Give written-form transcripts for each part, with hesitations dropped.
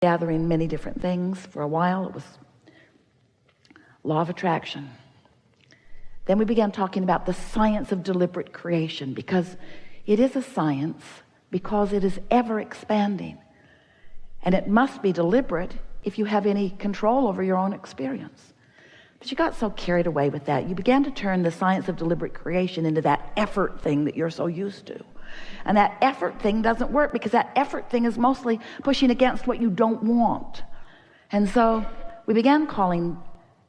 gathering many different things. For a while it was law of attraction. Then we began talking about the science of deliberate creation, because it is a science, because it is ever expanding, and it must be deliberate if you have any control over your own experience. But you got so carried away with that, you began to turn the science of deliberate creation into that effort thing that you're so used to. And that effort thing doesn't work, because that effort thing is mostly pushing against what you don't want. And so we began calling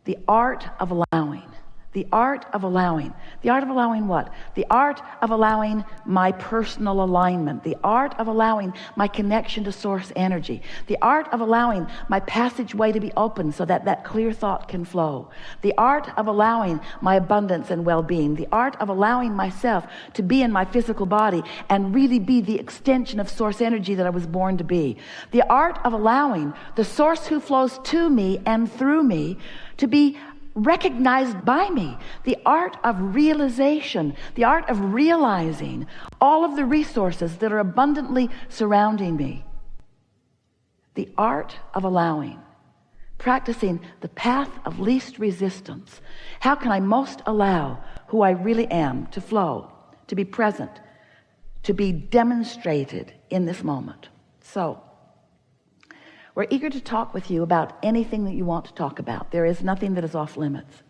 the art of allowing. The art of allowing. The art of allowing what? The art of allowing my personal alignment. The art of allowing my connection to source energy. The art of allowing my passageway to be open so that that clear thought can flow. The art of allowing my abundance and well-being. The art of allowing myself to be in my physical body and really be the extension of source energy that I was born to be. The art of allowing the source who flows to me and through me to be recognized by me. The art of realization, the art of realizing all of the resources that are abundantly surrounding me. The art of allowing, practicing the path of least resistance. How can I most allow who I really am to flow, to be present, to be demonstrated in this moment? So we're eager to talk with you about anything that you want to talk about. There is nothing that is off limits.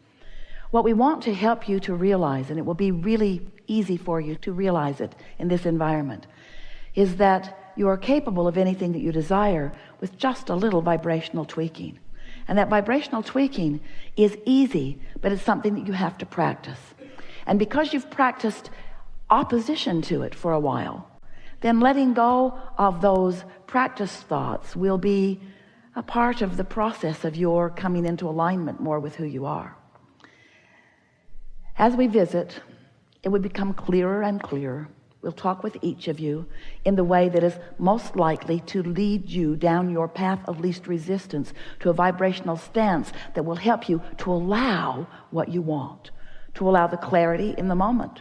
What we want to help you to realize, and it will be really easy for you to realize it in this environment, is that you are capable of anything that you desire with just a little vibrational tweaking. And that vibrational tweaking is easy, but it's something that you have to practice. And because you've practiced opposition to it for a while, then letting go of those practice thoughts will be a part of the process of your coming into alignment more with who you are. As we visit, it will become clearer and clearer. We'll talk with each of you in the way that is most likely to lead you down your path of least resistance to a vibrational stance that will help you to allow what you want, to allow the clarity in the moment.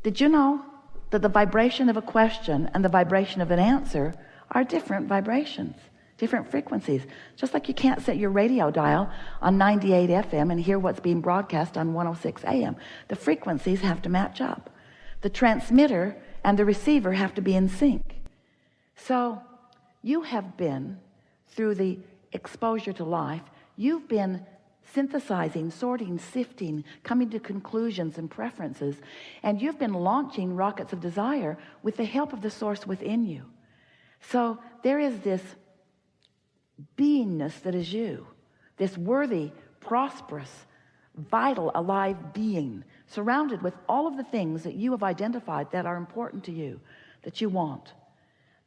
Did you know that the vibration of a question and the vibration of an answer are different vibrations, different frequencies? Just like you can't set your radio dial on 98 FM and hear what's being broadcast on 106 AM. The frequencies have to match up. The transmitter and the receiver have to be in sync. So you have been, through the exposure to life, you've been synthesizing, sorting, sifting, coming to conclusions and preferences, and you've been launching rockets of desire with the help of the source within you. So there is this beingness that is you, this worthy, prosperous, vital, alive being, surrounded with all of the things that you have identified that are important to you, that you want,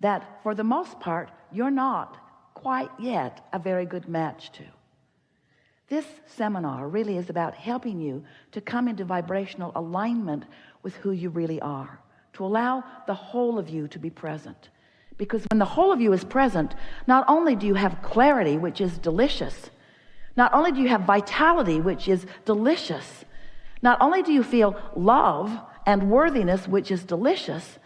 that for the most part you're not quite yet a very good match to. This seminar really is about helping you to come into vibrational alignment with who you really are, to allow the whole of you to be present. Because when the whole of you is present, not only do you have clarity, which is delicious, not only do you have vitality, which is delicious, not only do you feel love and worthiness, which is delicious,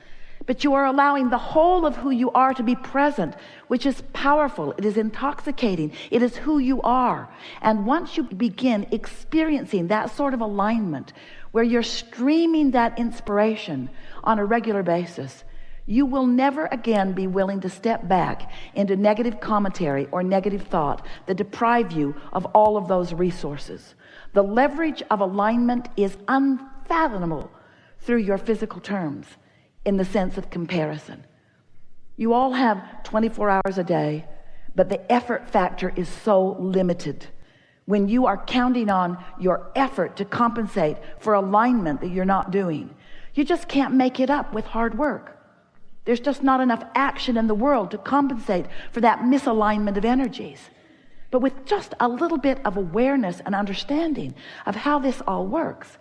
but you are allowing the whole of who you are to be present, which is powerful. It is intoxicating. It is who you are. And once you begin experiencing that sort of alignment, where you're streaming that inspiration on a regular basis, you will never again be willing to step back into negative commentary or negative thought that deprive you of all of those resources. The leverage of alignment is unfathomable through your physical terms, in the sense of comparison. You all have 24 hours a day, but the effort factor is so limited. When you are counting on your effort to compensate for alignment that you're not doing, you just can't make it up with hard work. There's just not enough action in the world to compensate for that misalignment of energies. But with just a little bit of awareness and understanding of how this all works,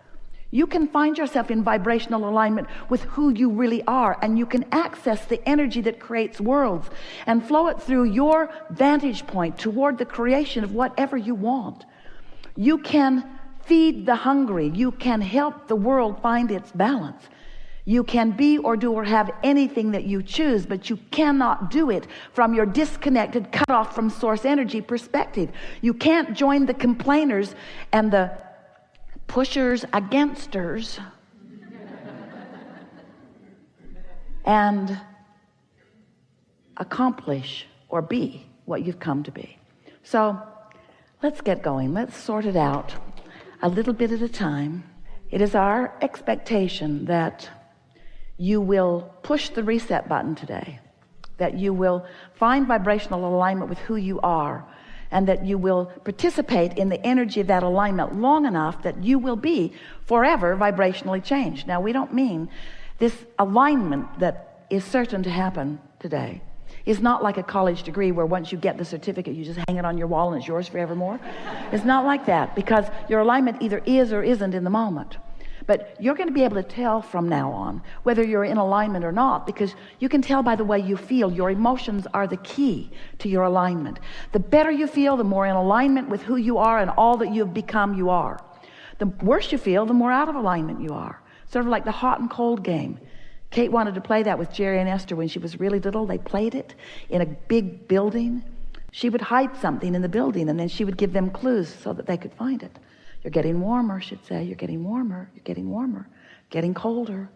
you can find yourself in vibrational alignment with who you really are, and you can access the energy that creates worlds and flow it through your vantage point toward the creation of whatever you want. You can feed the hungry. You can help the world find its balance. You can be or do or have anything that you choose, but you cannot do it from your disconnected, cut off from source energy perspective. You can't join the complainers and the pushers againsters and accomplish or be what you've come to be. So let's get going. Let's sort it out a little bit at a time. It is our expectation that you will push the reset button today, that you will find vibrational alignment with who you are, and that you will participate in the energy of that alignment long enough that you will be forever vibrationally changed. Now, we don't mean this alignment that is certain to happen today is not like a college degree where once you get the certificate, you just hang it on your wall and it's yours forevermore. It's not like that, because your alignment either is or isn't in the moment. But you're going to be able to tell from now on whether you're in alignment or not, because you can tell by the way you feel. Your emotions are the key to your alignment. The better you feel, the more in alignment with who you are and all that you've become you are. The worse you feel, the more out of alignment you are. Sort of like the hot and cold game. Kate wanted to play that with Jerry and Esther when she was really little. They played it in a big building. She would hide something in the building, and then she would give them clues so that they could find it. You're getting warmer, she'd say. You're getting warmer. You're getting warmer. Getting colder.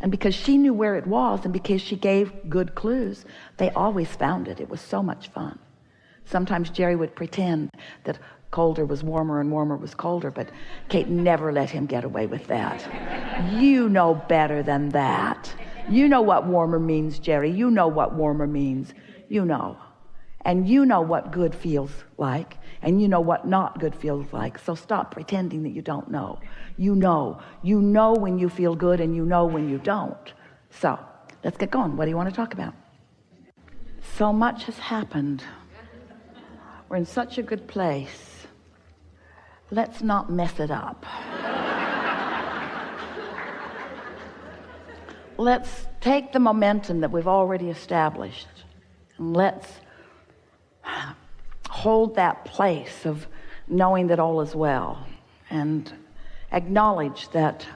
And because she knew where it was, and because she gave good clues, they always found it. It was so much fun. Sometimes Jerry would pretend that colder was warmer and warmer was colder, but Kate never let him get away with that. You know better than that. You know what warmer means, Jerry. You know what warmer means. You know. And you know what good feels like, and you know what not good feels like. So stop pretending that you don't know. You know. You know when you feel good, and you know when you don't. So let's get going. What do you want to talk about? So much has happened. We're in such a good place. Let's not mess it up. Let's take the momentum that we've already established, and let's hold that place of knowing that all is well, and acknowledge that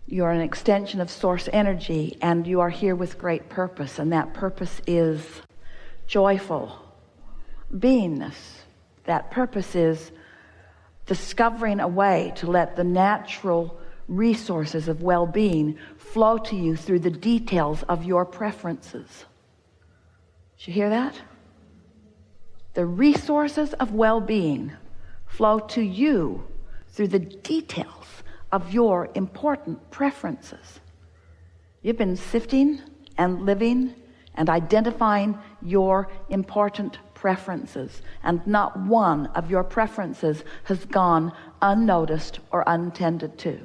you're an extension of source energy, and you are here with great purpose, and that purpose is joyful beingness. That purpose is discovering a way to let the natural resources of well-being flow to you through the details of your preferences. Did you hear that? The resources of well-being flow to you through the details of your important preferences. You've been sifting and living and identifying your important preferences, and not one of your preferences has gone unnoticed or untended to.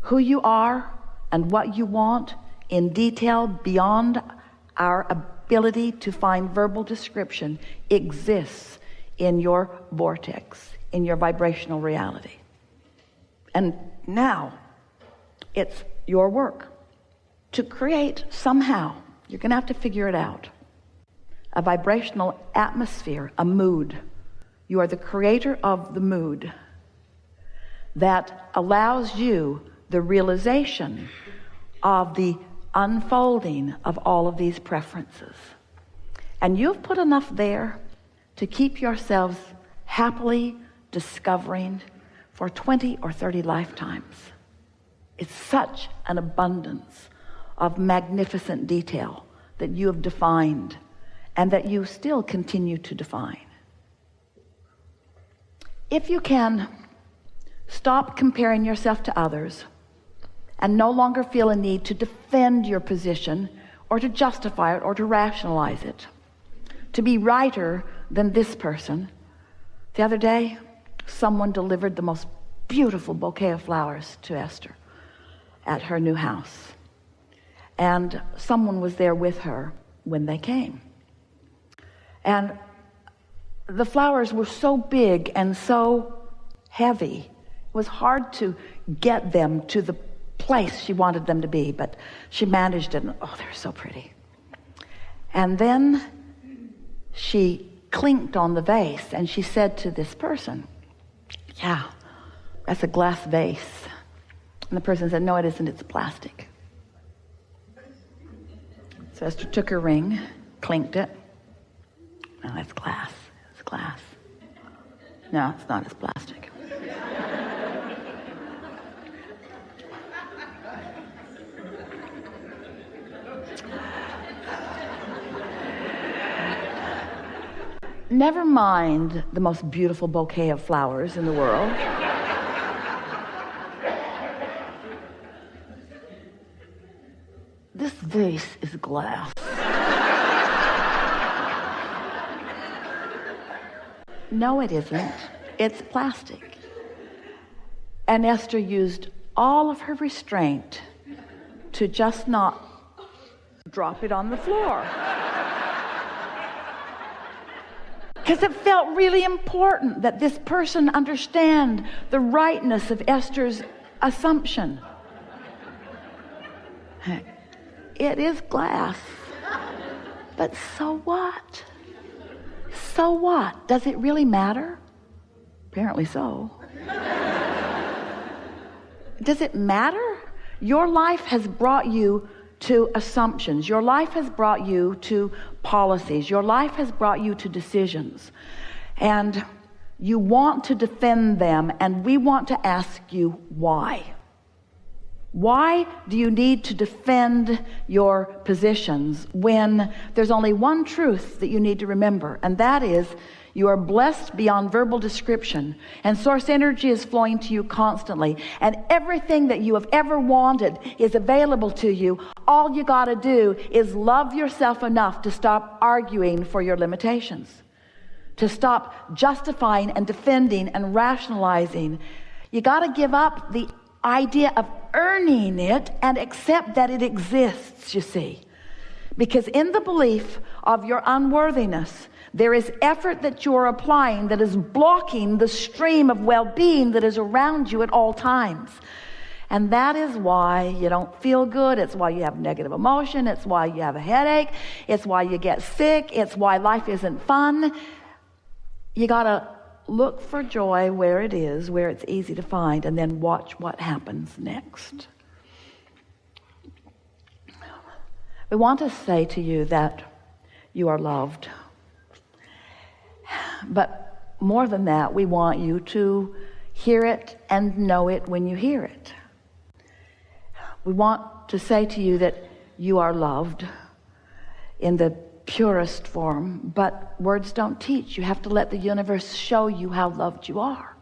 Who you are and what you want in detail beyond our ability to find verbal description exists in your vortex, in your vibrational reality. And now it's your work to create somehow, you're going to have to figure it out, a vibrational atmosphere, a mood. You are the creator of the mood that allows you the realization of the unfolding of all of these preferences. And you've put enough there to keep yourselves happily discovering for 20 or 30 lifetimes. It's such an abundance of magnificent detail that you have defined and that you still continue to define. If you can stop comparing yourself to others and no longer feel a need to defend your position or to justify it or to rationalize it, to be righter than this person. The other day, someone delivered the most beautiful bouquet of flowers to Esther at her new house. And someone was there with her when they came. And the flowers were so big and so heavy, it was hard to get them to the place she wanted them to be, but she managed it. And, oh, they're so pretty. And then she clinked on the vase, and she said to this person, yeah, that's a glass vase. And the person said, no, it isn't, it's plastic. So Esther took her ring, clinked it. Oh, that's glass. It's glass. No, it's not, it's plastic. Never mind the most beautiful bouquet of flowers in the world. This vase is glass. No, it isn't. It's plastic. And Esther used all of her restraint to just not drop it on the floor. Because it felt really important that this person understand the rightness of Esther's assumption. It is glass, but so what? So what? Does it really matter? Apparently so. Does it matter? Your life has brought you to assumptions. Your life has brought you to policies. Your life has brought you to decisions. And you want to defend them, and we want to ask you why. Why do you need to defend your positions when there's only one truth that you need to remember, and that is you are blessed beyond verbal description, and source energy is flowing to you constantly, and everything that you have ever wanted is available to you. All you got to do is love yourself enough to stop arguing for your limitations, to stop justifying and defending and rationalizing. You got to give up the idea of earning it and accept that it exists, you see. Because in the belief of your unworthiness, there is effort that you're applying that is blocking the stream of well-being that is around you at all times. And that is why you don't feel good. It's why you have negative emotion. It's why you have a headache. It's why you get sick. It's why life isn't fun. You got to look for joy where it is, where it's easy to find, and then watch what happens next. We want to say to you that you are loved. But more than that, we want you to hear it and know it when you hear it. We want to say to you that you are loved in the purest form, but words don't teach. You have to let the universe show you how loved you are.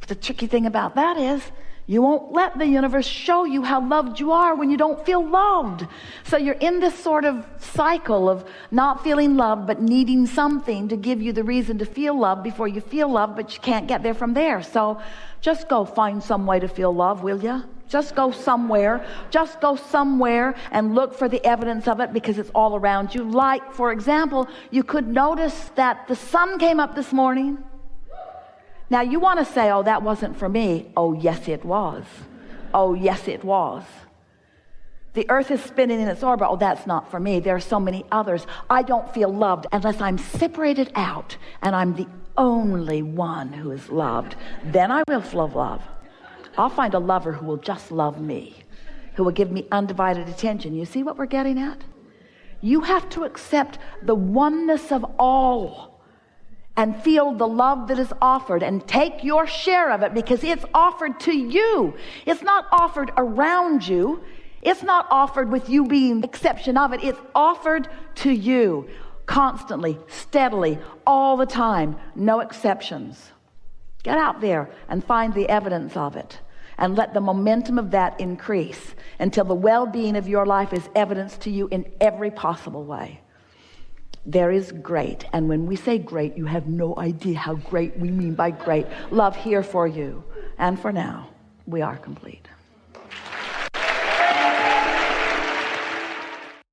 But the tricky thing about that is you won't let the universe show you how loved you are when you don't feel loved. So you're in this sort of cycle of not feeling loved but needing something to give you the reason to feel loved before you feel loved, but you can't get there from there. So just go find some way to feel love, will you? Just go somewhere. Just go somewhere and look for the evidence of it, because it's all around you. Like, for example, you could notice that the sun came up this morning. Now, you want to say, oh, that wasn't for me. Oh, yes, it was. Oh, yes, it was. The earth is spinning in its orbit. Oh, that's not for me. There are so many others. I don't feel loved unless I'm separated out and I'm the only one who is loved. Then I will feel love. I'll find a lover who will just love me, who will give me undivided attention. You see what we're getting at? You have to accept the oneness of all and feel the love that is offered and take your share of it, because it's offered to you. It's not offered around you. It's not offered with you being exception of it. It's offered to you constantly, steadily, all the time, no exceptions. Get out there and find the evidence of it, and let the momentum of that increase until the well-being of your life is evidenced to you in every possible way. There is great, and when we say great, you have no idea how great we mean by great love here for you. And for now, we are complete.